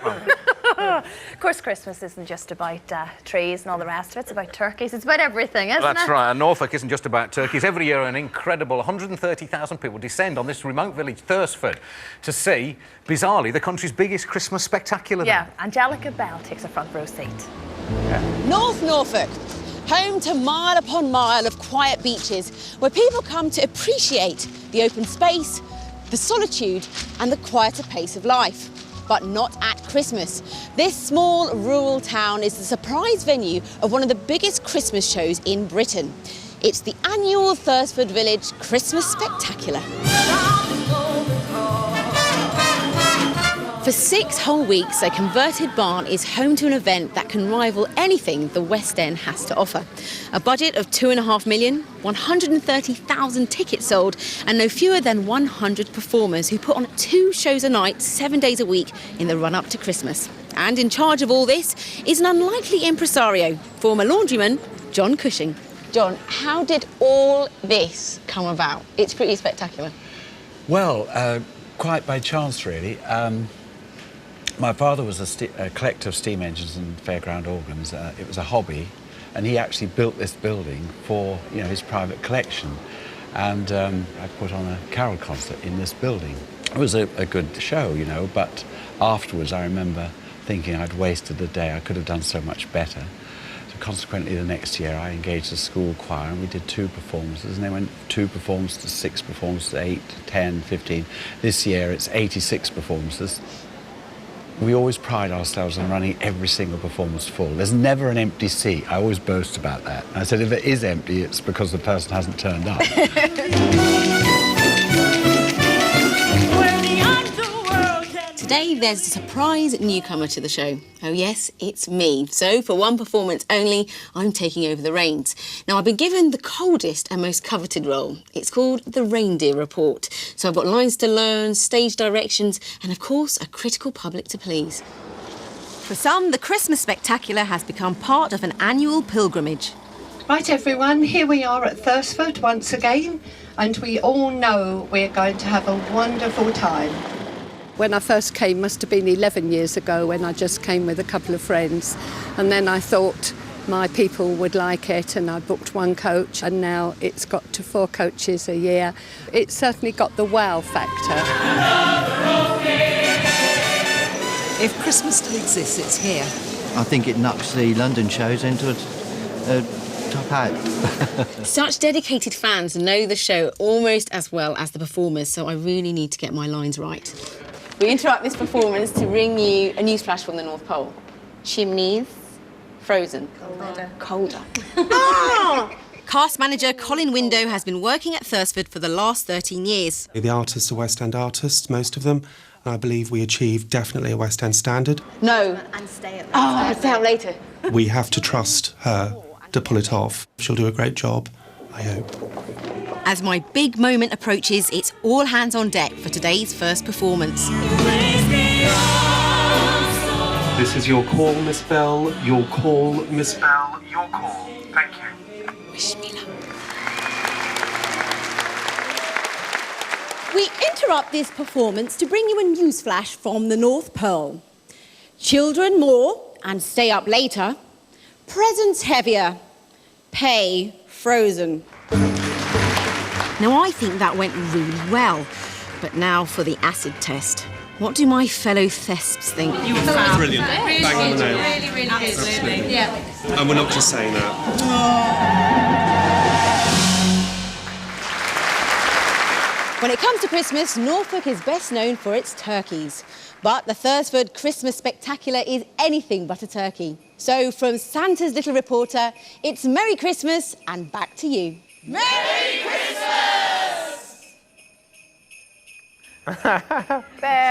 Of course, Christmas isn't just about trees and all the rest of it. It's about turkeys. It's about everything, isn't it? That's right. And Norfolk isn't just about turkeys. Every year, an incredible 130,000 people descend on this remote village, Thursford, to see, bizarrely, the country's biggest Christmas spectacular. Yeah, Angelica Bell takes a front row seat. Yeah. North Norfolk, home to mile upon mile of quiet beaches where people come to appreciate the open space, the solitude and the quieter pace of life. But not at Christmas. This small rural town is the surprise venue of one of the biggest Christmas shows in Britain. It's the annual Thursford Village Christmas Spectacular. For 6 whole weeks, a converted barn is home to an event that can rival anything the West End has to offer. A budget of £2.5 million, 130,000 tickets sold, and no fewer than 100 performers who put on 2 shows a night, 7 days a week in the run-up to Christmas. And in charge of all this is an unlikely impresario, former laundryman John Cushing. John, how did all this come about? It's pretty spectacular. Well, quite by chance, really. My father was a collector of steam engines and fairground organs. It was a hobby, and he actually built this building for, his private collection. And I put on a carol concert in this building. It was a good show, but afterwards I remember thinking I'd wasted the day. I could have done so much better. So consequently, the next year I engaged a school choir, and we did 2 performances, and they went 2 performances to 6 performances to 8, 10, 15. This year it's 86 performances. We always pride ourselves on running every single performance full. There's never an empty seat. I always boast about that. And I said, if it is empty, it's because the person hasn't turned up. Today, there's a surprise newcomer to the show. Oh yes, it's me. So for one performance only, I'm taking over the reins. Now, I've been given the coldest and most coveted role. It's called the Reindeer Report. So I've got lines to learn, stage directions, and of course, a critical public to please. For some, the Christmas Spectacular has become part of an annual pilgrimage. Right, everyone, here we are at Thursford once again, and we all know we're going to have a wonderful time. When I first came, must have been 11 years ago, when I just came with a couple of friends. And then I thought my people would like it, and I booked 1 coach, and now it's got to 4 coaches a year. It's certainly got the wow factor. If Christmas still exists, it's here. I think it knocks the London shows into a top out. Such dedicated fans know the show almost as well as the performers, so I really need to get my lines right. We interrupt this performance to bring you a newsflash from the North Pole. Chimneys, frozen. Colder. Cast manager Colin Window has been working at Thursford for the last 13 years. The artists are West End artists, most of them. I believe we achieve definitely a West End standard. No. And stay at I'll stay out later. We have to trust her to pull it off. She'll do a great job, I hope. As my big moment approaches, it's all hands on deck for today's first performance. This is your call, Miss Bell. Your call, Miss Bell. Your call. Thank you. Wish me luck. We interrupt this performance to bring you a newsflash from the North Pole. Children more and stay up later. Presents heavier. Pay frozen. Now, I think that went really well. But now for the acid test. What do my fellow thesps think? You were fab. Brilliant. Bang on the nail. Really good. Absolutely. Yeah. And we're not just saying that. When it comes to Christmas, Norfolk is best known for its turkeys. But the Thursford Christmas Spectacular is anything but a turkey. So from Santa's little reporter, it's Merry Christmas and back to you. Merry Christmas! Very